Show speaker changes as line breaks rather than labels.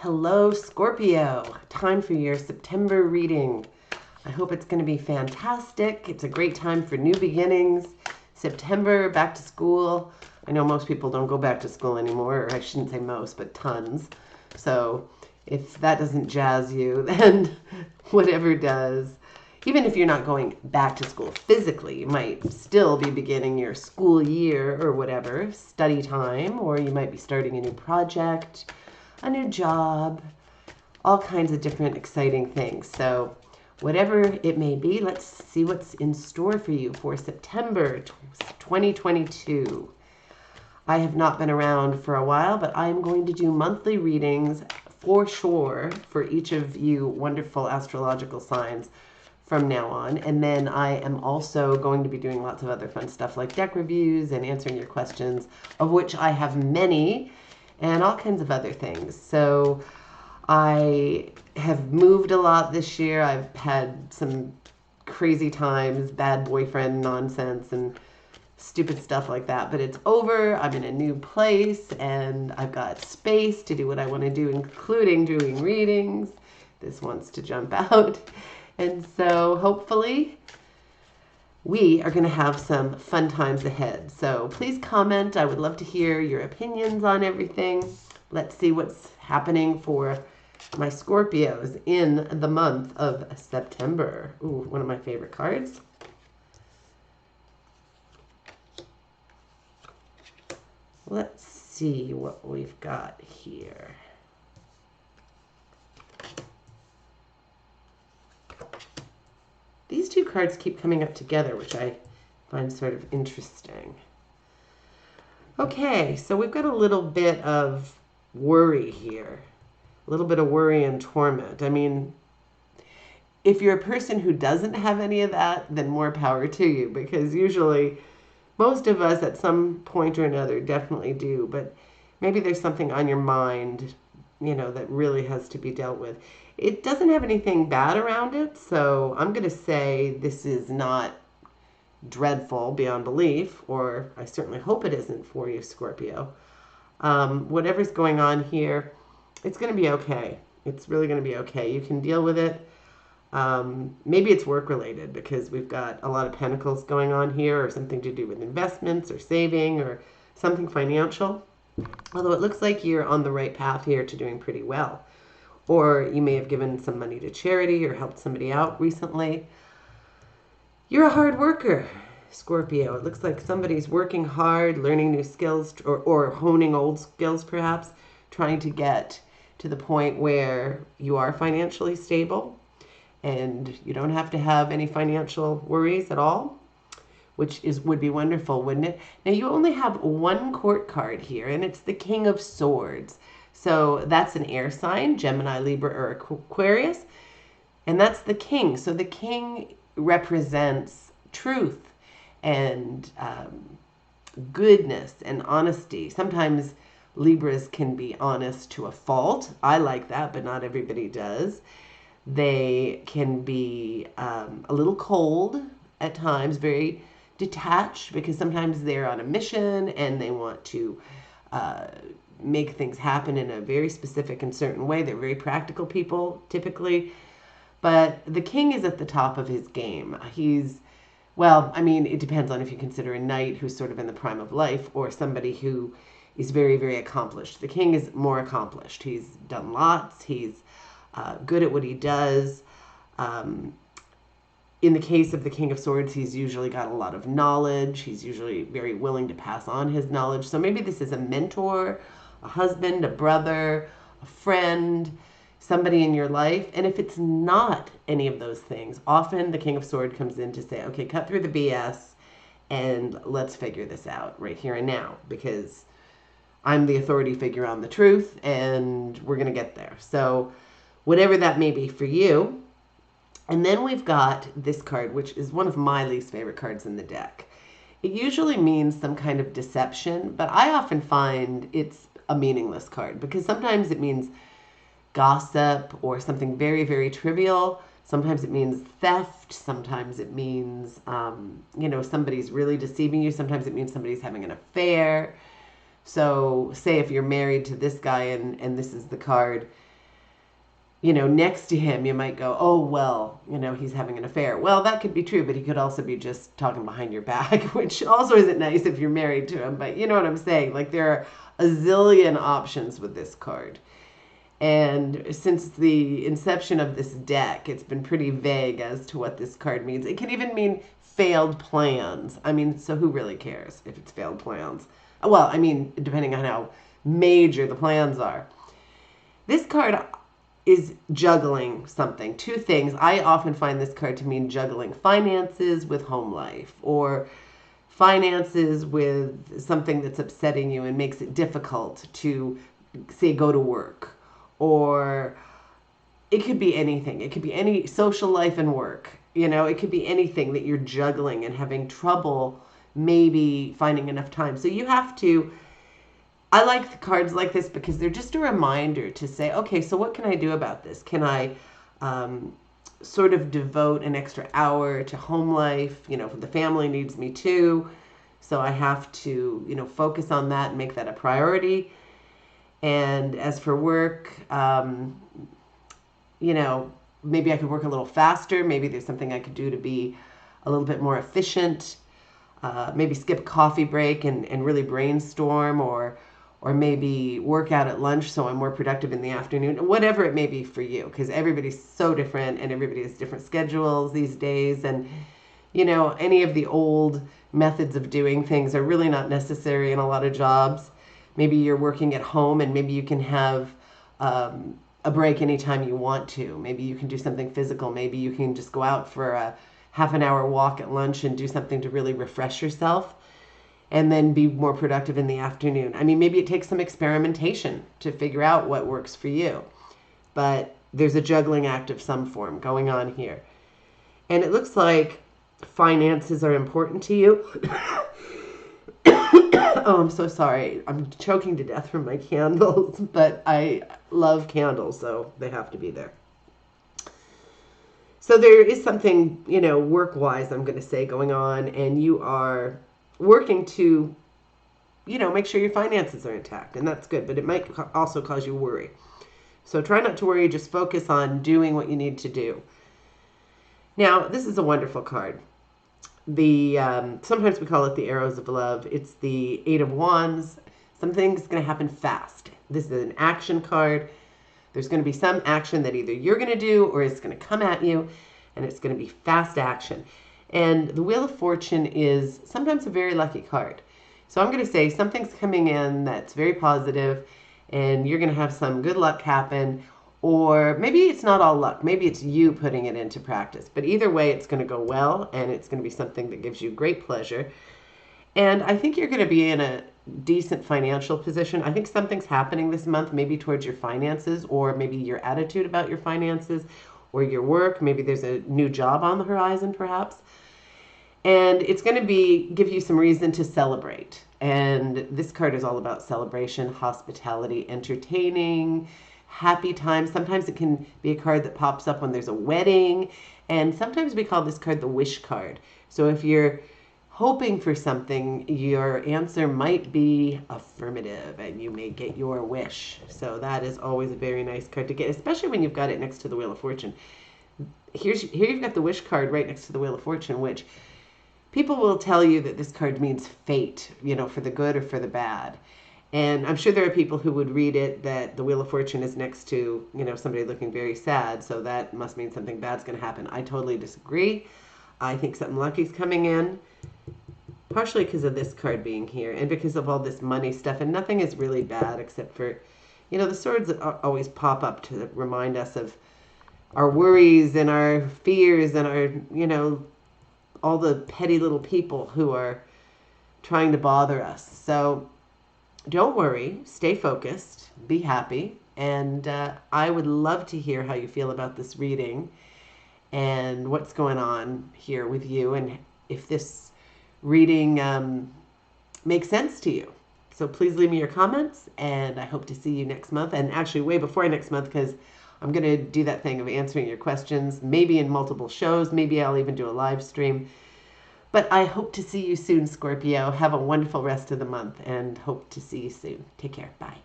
Hello, Scorpio. Time for your September reading. I hope it's going to be fantastic. It's a great time for new beginnings. September, back to school. I know most people don't go back to school anymore, or I shouldn't say most, but tons. So if that doesn't jazz you, then whatever does. Even if you're not going back to school physically, you might still be beginning your school year or whatever, study time, or you might be starting a new project, a new job, all kinds of different exciting things. So whatever it may be, let's see what's in store for you for September 2022. I have not been around for a while, but I'm going to do monthly readings for sure for each of you wonderful astrological signs from now on. And then I am also going to be doing lots of other fun stuff like deck reviews and answering your questions, of which I have many, and all kinds of other things. So I have moved a lot this year. I've had some crazy times, bad boyfriend nonsense and stupid stuff like that, but it's over. I'm in a new place and I've got space to do what I want to do, including doing readings. This wants to jump out. And so hopefully we are going to have some fun times ahead. So please comment. I would love to hear your opinions on everything. Let's see what's happening for my Scorpios in the month of September. Ooh, one of my favorite cards. Let's see what we've got here. These two cards keep coming up together, which I find sort of interesting. Okay, so we've got a little bit of worry here. A little bit of worry and torment. I mean, if you're a person who doesn't have any of that, then more power to you, because usually most of us at some point or another definitely do, but maybe there's something on your mind, that really has to be dealt with. It doesn't have anything bad around it, so I'm going to say this is not dreadful beyond belief, or I certainly hope it isn't for you, Scorpio. Whatever's going on here, it's going to be okay. It's really going to be okay. You can deal with it. Maybe it's work related because we've got a lot of pentacles going on here, or something to do with investments or saving or something financial. Although it looks like you're on the right path here to doing pretty well. Or you may have given some money to charity or helped somebody out recently. You're a hard worker, Scorpio. It looks like somebody's working hard, learning new skills, or honing old skills perhaps, trying to get to the point where you are financially stable and you don't have to have any financial worries at all, which would be wonderful, wouldn't it? Now, you only have one court card here, and it's the King of Swords. So that's an air sign, Gemini, Libra, or Aquarius, and that's the king. So the king represents truth and goodness and honesty. Sometimes Libras can be honest to a fault. I like that, but not everybody does. They can be a little cold at times, very detached, because sometimes they're on a mission and they want to make things happen in a very specific and certain way. They're very practical people, typically. But the king is at the top of his game. It depends on if you consider a knight who's sort of in the prime of life or somebody who is very, very accomplished. The king is more accomplished. He's done lots. He's good at what he does. In the case of the King of Swords, he's usually got a lot of knowledge. He's usually very willing to pass on his knowledge. So maybe this is a mentor, a husband, a brother, a friend, somebody in your life. And if it's not any of those things, often the King of Swords comes in to say, okay, cut through the BS and let's figure this out right here and now, because I'm the authority figure on the truth and we're going to get there. So whatever that may be for you. And then we've got this card, which is one of my least favorite cards in the deck. It usually means some kind of deception, but I often find it's a meaningless card because sometimes it means gossip or something very, very trivial. Sometimes it means theft. Sometimes it means, somebody's really deceiving you. Sometimes it means somebody's having an affair. So say if you're married to this guy and this is the card, next to him, you might go, oh, well, he's having an affair. Well, that could be true, but he could also be just talking behind your back, which also isn't nice if you're married to him. But you know what I'm saying? Like, there are a zillion options with this card. And since the inception of this deck, it's been pretty vague as to what this card means. It can even mean failed plans. I mean, so who really cares if it's failed plans? Well, I mean, depending on how major the plans are. This card is juggling something. Two things. I often find this card to mean juggling finances with home life, or finances with something that's upsetting you and makes it difficult to, say, go to work. Or it could be anything. It could be any social life and work. It could be anything that you're juggling and having trouble maybe finding enough time. So you have to, I like the cards like this because they're just a reminder to say, okay, so what can I do about this? Can I sort of devote an extra hour to home life? The family needs me too. So I have to, focus on that and make that a priority. And as for work, maybe I could work a little faster. Maybe there's something I could do to be a little bit more efficient. Maybe skip a coffee break and really brainstorm, or maybe work out at lunch so I'm more productive in the afternoon. Whatever it may be for you, because everybody's so different and everybody has different schedules these days. And, any of the old methods of doing things are really not necessary in a lot of jobs. Maybe you're working at home and maybe you can have a break anytime you want to. Maybe you can do something physical. Maybe you can just go out for a half an hour walk at lunch and do something to really refresh yourself and then be more productive in the afternoon. I mean, maybe it takes some experimentation to figure out what works for you. But there's a juggling act of some form going on here. And it looks like finances are important to you. Oh, I'm so sorry. I'm choking to death from my candles, but I love candles, so they have to be there. So there is something, work-wise, I'm going to say, going on, and you are working to, make sure your finances are intact, and that's good, but it might also cause you worry. So try not to worry, just focus on doing what you need to do. Now, this is a wonderful card. Sometimes we call it the Arrows of Love. It's the Eight of Wands. Something's going to happen fast. This is an action card. There's going to be some action that either you're going to do or it's going to come at you, and it's going to be fast action. And the Wheel of Fortune is sometimes a very lucky card. So I'm going to say something's coming in that's very positive, and you're going to have some good luck happen. Or maybe it's not all luck. Maybe it's you putting it into practice. But either way, it's going to go well, and it's going to be something that gives you great pleasure. And I think you're going to be in a decent financial position. I think something's happening this month, maybe towards your finances, or maybe your attitude about your finances, or your work. Maybe there's a new job on the horizon, perhaps. And it's going to give you some reason to celebrate. And this card is all about celebration, hospitality, entertaining, happy times. Sometimes it can be a card that pops up when there's a wedding. And sometimes we call this card the wish card. So if you're hoping for something, your answer might be affirmative and you may get your wish. So that is always a very nice card to get, especially when you've got it next to the Wheel of Fortune. Here you've got the wish card right next to the Wheel of Fortune, which people will tell you that this card means fate, for the good or for the bad. And I'm sure there are people who would read it that the Wheel of Fortune is next to, somebody looking very sad, so that must mean something bad's going to happen. I totally disagree. I think something lucky's coming in, partially because of this card being here and because of all this money stuff. And nothing is really bad except for, the swords that always pop up to remind us of our worries and our fears and our, all the petty little people who are trying to bother us. So don't worry, stay focused, be happy, and I would love to hear how you feel about this reading and what's going on here with you, and if this reading makes sense to you. So please leave me your comments, and I hope to see you next month, and actually way before next month, because I'm going to do that thing of answering your questions, maybe in multiple shows, maybe I'll even do a live stream. But I hope to see you soon, Scorpio. Have a wonderful rest of the month and hope to see you soon. Take care. Bye.